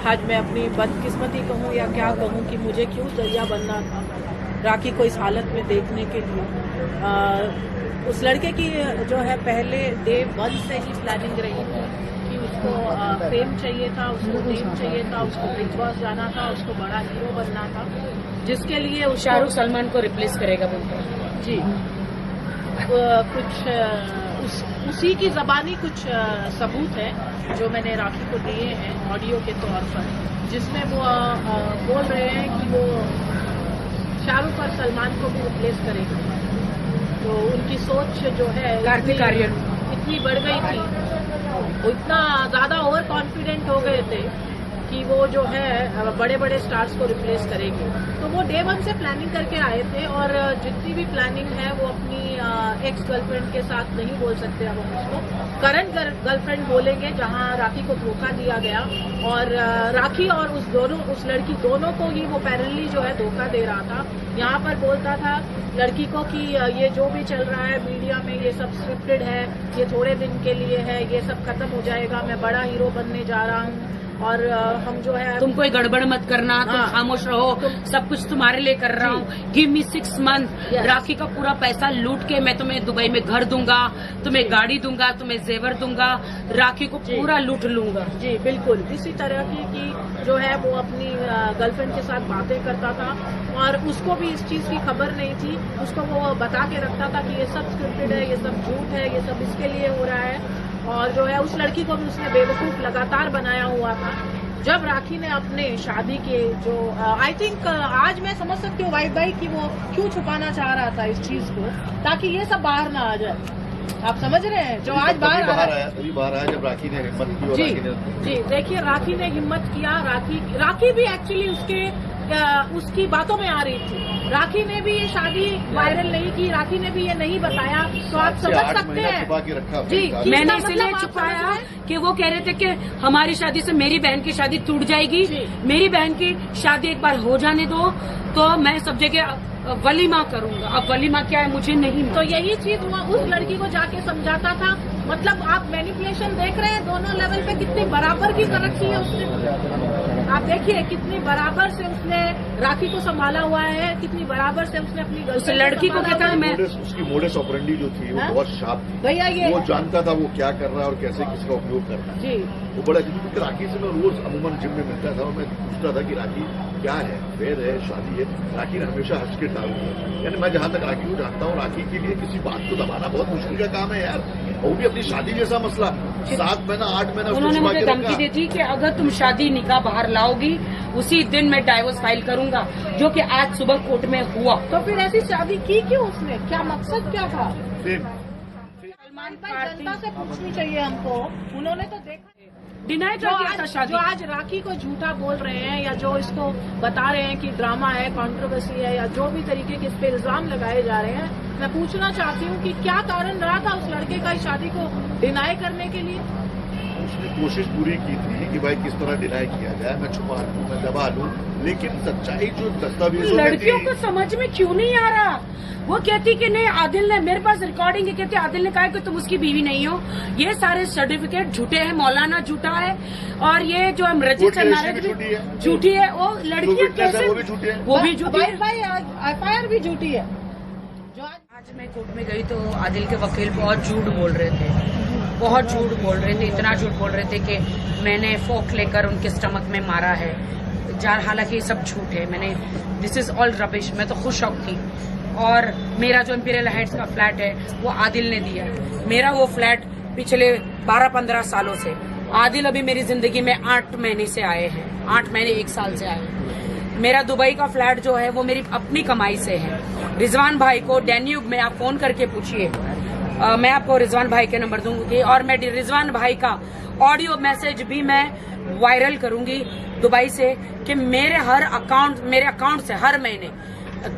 आज मैं अपनी बदकिस्मती कहूँ या क्या कहूँ कि मुझे क्यों जरिया बनना था राखी को इस हालत में देखने के लिए। उस लड़के की जो है पहले डे 1 से ही प्लानिंग रही थी कि उसको फेम चाहिए था, उसको फेम चाहिए था, उसको बिग बॉस जाना था, उसको बड़ा हीरो बनना था, जिसके लिए शाहरुख सलमान को रिप्लेस करेगा बोलते हैं जी। कुछ उसी की ज़बानी कुछ सबूत है जो मैंने राखी को दिए हैं ऑडियो के तौर पर, जिसमें वो बोल रहे हैं कि वो शाहरुख और सलमान को भी रिप्लेस करेंगे। तो उनकी सोच जो है इतनी बढ़ गई थी, वो इतना ज़्यादा ओवर कॉन्फिडेंट हो गए थे कि वो जो है बड़े बड़े स्टार्स को रिप्लेस करेंगे। तो वो डे 1 से प्लानिंग करके आए थे और जितनी भी प्लानिंग है वो अपनी एक्स गर्लफ्रेंड के साथ नहीं बोल सकते अब हम उसको, करंट गर्लफ्रेंड बोलेंगे, जहां राखी को धोखा दिया गया और राखी और उस लड़की दोनों को ही वो पैरेलली जो है धोखा दे रहा था। यहाँ पर बोलता था लड़की को कि ये जो भी चल रहा है मीडिया में ये सब स्क्रिप्टेड है, ये थोड़े दिन के लिए है, ये सब खत्म हो जाएगा, मैं बड़ा हीरो बनने जा रहा हूँ और हम जो है तुम कोई गड़बड़ मत करना, तुम खामोश रहो, सब कुछ तुम्हारे लिए कर रहा हूँ, गिव मी 6 मंथ। राखी का पूरा पैसा लूट के मैं तुम्हें दुबई में घर दूंगा, तुम्हें गाड़ी दूंगा, तुम्हें जेवर दूंगा, राखी को पूरा लूट लूंगा। जी बिल्कुल, इसी तरह की जो है वो अपनी गर्लफ्रेंड के साथ बातें करता था और उसको भी इस चीज की खबर नहीं थी। उसको वो बता के रखता था कि ये सब स्क्रिप्टेड है, ये सब झूठ है, ये सब इसके लिए हो रहा है। और जो है उस लड़की को भी उसने बेवकूफ लगातार बनाया हुआ था। जब राखी ने अपने शादी के जो आई थिंक आज मैं समझ सकती हूँ वाइफ भाई कि वो क्यों छुपाना चाह रहा था इस चीज को, ताकि ये सब बाहर ना आ जाए। आप समझ रहे हैं जो आज बाहर आया जब राखी ने हिम्मत की। जी देखिए, राखी ने हिम्मत किया। राखी भी एक्चुअली उसकी बातों में आ रही थी। राखी ने भी ये शादी वायरल नहीं की, राखी ने भी ये नहीं बताया, तो आप समझ सकते हैं जी। मैंने इसलिए छुपाया कि वो कह रहे थे कि हमारी शादी से मेरी बहन की शादी टूट जाएगी, मेरी बहन की शादी एक बार हो जाने दो तो मैं सब जगह वलीमा करूंगा। अब वलीमा क्या है मुझे नहीं, तो यही चीज हुआ। उस लड़की को जाके समझाता था। मतलब आप मैनिपुलेशन देख रहे हैं दोनों लेवल पे, कितनी बराबर की कर रखी है उसने। आप देखिए कितनी बराबर से उसने राखी को संभाला हुआ है, कितनी बराबर से उसने अपनी लड़की को कहता है मैं उसकी मोडस ऑपरेंडी जो थी वो बहुत शार्प थी भैया। ये वो जानता था वो क्या कर रहा है और कैसे किसका उपयोग करना है जी। वो बड़ा, क्योंकि राखी से मैं रोज अमूमन जिम में मिलता था और मैं पूछता था कि राखी क्या है, फेयर है, शादी है। राखी ने हमेशा हंस के टाल दिया। यानी मैं जहां तक राखी को जानता हूँ, राखी के लिए किसी बात को दबाना बहुत मुश्किल का काम है यार। वो भी अपनी शादी जैसा मसला 7 महीना 8 महीना उन्होंने मुझे धमकी दी थी कि अगर तुम शादी निकाह बाहर लाओगी उसी दिन मैं डाइवोर्स फाइल करूंगा, जो कि आज सुबह कोर्ट में हुआ। तो फिर ऐसी शादी की क्यों उसने? क्या मकसद क्या था? सलमान जनता से पूछनी चाहिए हमको। उन्होंने तो देखा डिनाई जो आज राखी को झूठा बोल रहे हैं या जो इसको बता रहे हैं कि ड्रामा है, कंट्रोवर्सी है, या जो भी तरीके के इस पे इल्जाम लगाए जा रहे हैं, मैं पूछना चाहती हूँ कि क्या कारण रहा था उस लड़के का इस शादी को डिनाई करने के लिए? उसने कोशिश पूरी की थी कि भाई किस तरह डिनाई किया जाए, मैं छुपा लूं, मैं दबा लूं, लेकिन सच्चाई जो दस्तावेजों में लड़कियों को समझ में क्यों नहीं आ रहा। वो कहती कि नहीं, आदिल ने, मेरे पास रिकॉर्डिंग है, कहती आदिल ने कहा कि तुम उसकी बीवी नहीं हो। ये सारे सर्टिफिकेट झूठे हैं, मौलाना झूठा है और ये जो हम रजिस्टर मैरिज झूठी है। वो लड़कियां कैसे, वो भी झूठी है भाई, एफआईआर भी झूठी है। जो आज मैं कोर्ट में गई तो आदिल के वकील बहुत झूठ बोल रहे थे, बहुत झूठ बोल रहे थे, इतना झूठ बोल रहे थे कि मैंने फोक लेकर उनके स्टमक में मारा है। हालांकि ये सब झूठ है। मैंने दिस इज ऑल रबिश। मैं तो खुश शौक थी। और मेरा जो इंपीरियल हाइट्स का फ्लैट है वो आदिल ने दिया है। मेरा वो फ्लैट पिछले 12-15 सालों से, आदिल अभी मेरी जिंदगी में 8 महीने से आए हैं, 8 महीने 1 साल से आए हैं। मेरा दुबई का फ्लैट जो है वो मेरी अपनी कमाई से है। रिजवान भाई को डैन्यूब में आप फोन करके पूछिए, मैं आपको रिजवान भाई के नंबर दूंगी और मैं रिजवान भाई का ऑडियो मैसेज भी मैं वायरल करूंगी दुबई से कि मेरे अकाउंट से हर महीने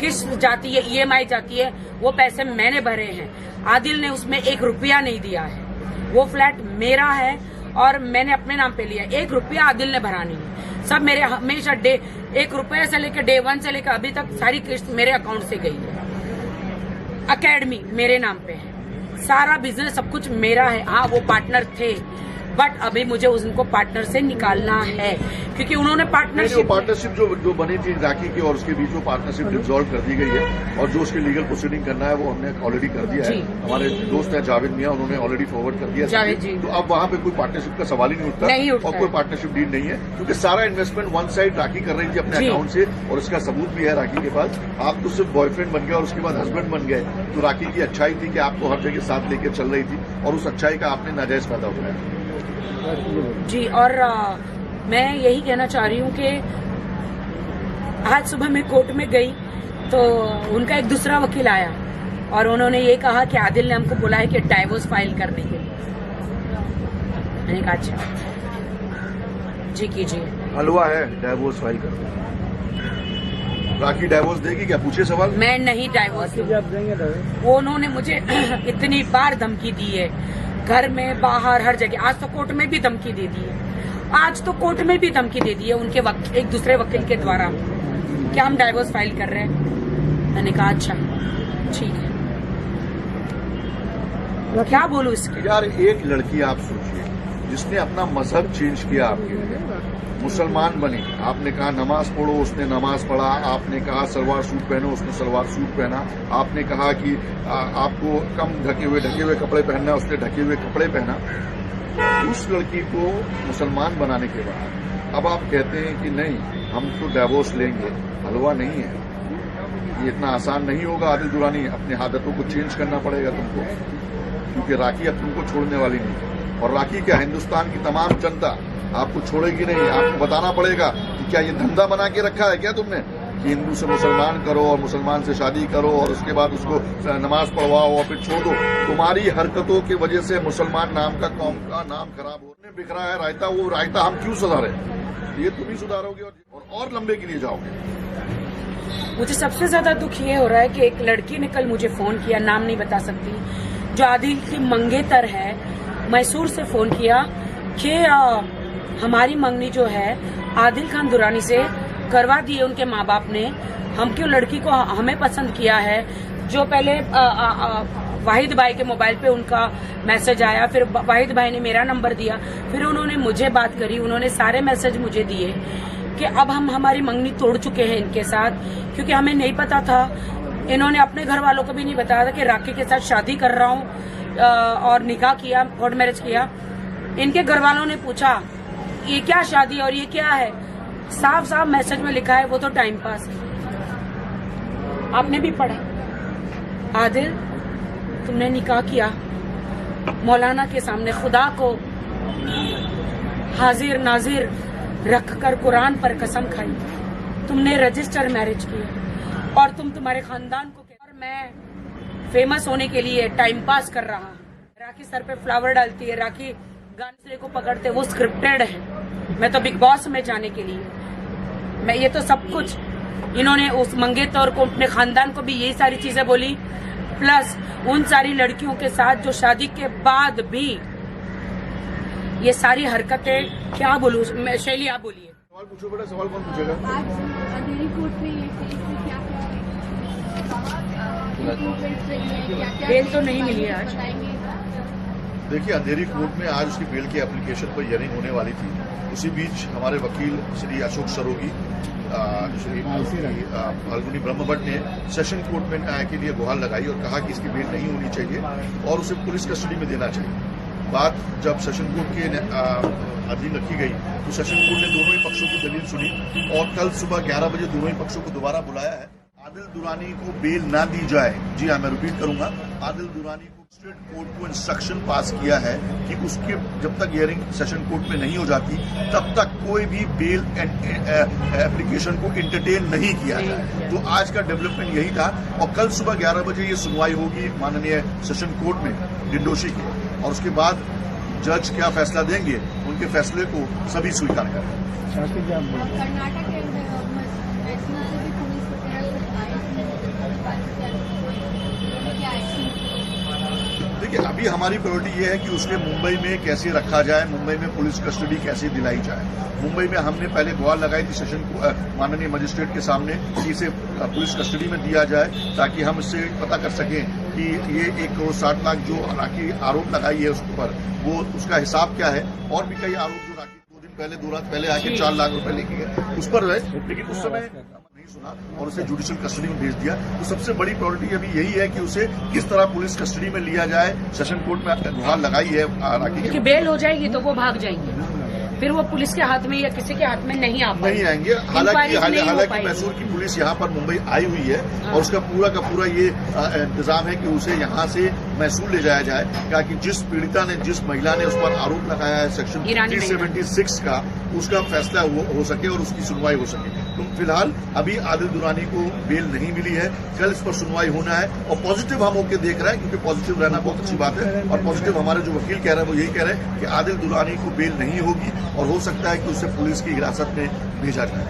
किस्त जाती है, EMI जाती है, वो पैसे मैंने भरे हैं। आदिल ने उसमें 1 रुपया नहीं दिया है। वो फ्लैट मेरा है और मैंने अपने नाम पे लिया। 1 रुपया आदिल ने भरा नहीं है। सब मेरे हमेशा 1 रुपये से लेकर डे 1 से लेकर अभी तक सारी किस्त मेरे अकाउंट से गई है। अकेडमी मेरे नाम पे है, सारा बिजनेस सब कुछ मेरा है। हाँ, वो पार्टनर थे, बट अभी मुझे उनको पार्टनर से निकालना है, क्योंकि उन्होंने पार्टनरशिप जो बनी थी राखी की और उसके बीच में पार्टनरशिप डिसॉल्व कर दी गई है, और जो उसकी लीगल प्रोसीडिंग करना है वो हमने ऑलरेडी कर दिया है। हमारे दोस्त हैं जावेद मियां, उन्होंने ऑलरेडी फॉरवर्ड कर दिया है। तो अब वहां पे कोई पार्टनरशिप का सवाल ही नहीं उठता और कोई पार्टनरशिप डील नहीं है, क्योंकि सारा इन्वेस्टमेंट वन साइड राखी कर रही थी अपने अकाउंट से, और इसका सबूत भी है राखी के पास। आप तो सिर्फ बॉयफ्रेंड बन गए और उसके बाद हस्बैंड बन गए, तो राखी की अच्छाई थी कि आपको हर जगह साथ लेकर चल रही थी, और उस अच्छाई का आपने नाजायज फायदा उठाया। जी, और मैं यही कहना चाह रही हूँ कि आज सुबह मैं कोर्ट में गई तो उनका एक दूसरा वकील आया और उन्होंने ये कहा कि आदिल ने हमको बोला है कि डाइवोर्स फाइल करने के लिए। मैंने कहा अच्छा जी कीजिए। हलवा है डाइवोर्स फाइल कर, राखी डाइवोर्स देगी क्या? पूछे सवाल। मैं नहीं डाइवोर्स वो उन्होंने मुझे इतनी बार धमकी दी है, घर में बाहर हर जगह। आज तो कोर्ट में भी धमकी दे दी है, उनके एक दूसरे वकील के द्वारा कि हम डाइवोर्स फाइल कर रहे हैं। मैंने कहा अच्छा ठीक है, क्या बोलूं इसके। यार एक लड़की आप सोचिए जिसने अपना मजहब चेंज किया, आपके मुसलमान बनी, आपने कहा नमाज पढ़ो, उसने नमाज पढ़ा, आपने कहा सलवार सूट पहनो, उसने सलवार सूट पहना, आपने कहा कि आपको कम ढके हुए कपड़े पहनना, उसने ढके हुए कपड़े पहना। उस लड़की को मुसलमान बनाने के बाद अब आप कहते हैं कि नहीं हम तो डिवोर्स लेंगे। हलवा नहीं है ये, इतना आसान नहीं होगा आदिल दुरानी। अपनी आदतों को चेंज करना पड़ेगा तुमको, क्योंकि राखी अब तुमको छोड़ने वाली नहीं, और राखी क्या हिंदुस्तान की तमाम जनता आपको छोड़ेगी नहीं। आपको बताना पड़ेगा कि क्या ये धंधा बना के रखा है क्या तुमने कि हिंदू से मुसलमान करो और मुसलमान से शादी करो और उसके बाद उसको नमाज पढ़वाओ और फिर छोड़ दो। तुम्हारी हरकतों की वजह से मुसलमान नाम का कौम का नाम खराब होने बिखरा है रायता, वो रायता हम क्यों सुधारे? ये तुम ही सुधारोगे और लंबे के लिए जाओगे। मुझे सबसे ज्यादा दुख ये हो रहा है कि एक लड़की ने कल मुझे फोन किया, नाम नहीं बता सकती, जो आदिल की मंगेतर है, मैसूर से फोन किया कि हमारी मंगनी जो है आदिल खान दुरानी से करवा दी है उनके माँ बाप ने। हम क्यों लड़की को हमें पसंद किया है। जो पहले वाहिद भाई के मोबाइल पे उनका मैसेज आया, फिर वाहिद भाई ने मेरा नंबर दिया, फिर उन्होंने मुझे बात करी, उन्होंने सारे मैसेज मुझे दिए कि अब हम हमारी मंगनी तोड़ चुके हैं इनके साथ, क्योंकि हमें नहीं पता था। इन्होंने अपने घर वालों को भी नहीं बताया था कि राखी के साथ शादी कर रहा हूँ और निकाह किया, कोर्ट मैरिज किया। इनके घर वालों ने पूछा ये क्या शादी और ये क्या है, साफ साफ मैसेज में लिखा है वो तो टाइम पास है। आपने भी पढ़ा, आदिल तुमने निकाह किया मौलाना के सामने, खुदा को हाजिर नाजिर रखकर कुरान पर कसम खाई, तुमने रजिस्टर मैरिज की और तुम्हारे खानदान को। और मैं फेमस होने के लिए टाइम पास कर रहा, राखी सर पे फ्लावर डालती है, राखी गाने को पकड़ते, वो स्क्रिप्टेड है। मैं तो बिग बॉस में जाने के लिए, मैं ये तो सब कुछ इन्होंने उस मंगेतर को, अपने खानदान को भी यही सारी चीजें बोली, प्लस उन सारी लड़कियों के साथ जो शादी के बाद भी ये सारी हरकतें। क्या बोलूं मैं, शैली आप बोलिए। सवाल पूछो बेटा, सवाल कौन पूछेगा? आज अंधेरी कोर्ट में ये केस में क्या बेल तो नहीं मिली आज। देखिए अंधेरी कोर्ट में आज उसकी बेल की एप्लीकेशन पर हियरिंग होने वाली थी। उसी बीच हमारे वकील श्री अशोक सरोगी, श्री फाल्गुनी ब्रह्मभट्ट ने सेशन कोर्ट में न्याय के लिए गुहार लगाई और कहा कि इसकी बेल नहीं होनी चाहिए और उसे पुलिस कस्टडी में देना चाहिए। बात जब सेशन कोर्ट के अधीन रखी गई तो सेशन कोर्ट ने दोनों ही पक्षों की दलील सुनी और कल सुबह 11 बजे दोनों ही पक्षों को दोबारा बुलाया है। आदिल दुरानी को बेल ना दी जाए, जी हाँ मैं रिपीट करूंगा, आदिल दुरानी को स्टेट कोर्ट को इंस्ट्रक्शन पास किया है कि उसके जब तक हियरिंग सेशन कोर्ट में नहीं हो जाती तब तक कोई भी बेल एप्लीकेशन को इंटरटेन नहीं किया जाए। तो आज का डेवलपमेंट यही था और कल सुबह 11 बजे ये सुनवाई होगी माननीय सेशन कोर्ट में डिंडोशी की, और उसके बाद जज क्या फैसला देंगे उनके फैसले को सभी स्वीकार करेंगे। कर्नाटक के देखिए अभी हमारी प्रायोरिटी ये है कि उसके मुंबई में कैसे रखा जाए, मुंबई में पुलिस कस्टडी कैसे दिलाई जाए। मुंबई में हमने पहले गुहार लगाई थी सेशन माननीय मजिस्ट्रेट के सामने कि इसे पुलिस कस्टडी में दिया जाए ताकि हम इससे पता कर सकें कि ये 1 करोड़ 60 लाख जो राखी आरोप लगाई है उसके ऊपर, वो उसका हिसाब क्या है। और भी कई आरोप जो राखी 2 दिन पहले 2 रात पहले आके 4 लाख रुपए लेके गए उस पर है, लेकिन उस समय नहीं सुना और उसे जुडिशियल कस्टडी में भेज दिया। तो सबसे बड़ी प्रायोरिटी अभी यही है कि उसे किस तरह पुलिस कस्टडी में लिया जाए। सेशन कोर्ट में गुहार लगाई है राखी क्योंकि बेल हो जाएगी तो वो भाग जाएंगे, फिर वो पुलिस के हाथ में या किसी के हाथ में नहीं आएंगे। हालांकि मैसूर की पुलिस यहाँ पर मुंबई आई हुई है और उसका पूरा का पूरा ये इंतजाम है कि उसे यहाँ से मैसूर ले जाया जाए, ताकि जिस पीड़िता ने, जिस महिला ने उस पर आरोप लगाया है सेक्शन 376 का, उसका फैसला हो सके और उसकी सुनवाई हो सके। तो फिलहाल अभी आदिल दुरानी को बेल नहीं मिली है, कल इस पर सुनवाई होना है और पॉजिटिव हम होकर देख रहे हैं, क्योंकि पॉजिटिव रहना बहुत अच्छी बात है। और पॉजिटिव हमारे जो वकील कह रहे हैं वो यही कह रहे हैं कि आदिल दुरानी को बेल नहीं होगी और हो सकता है कि उसे पुलिस की हिरासत में भेजा जाए।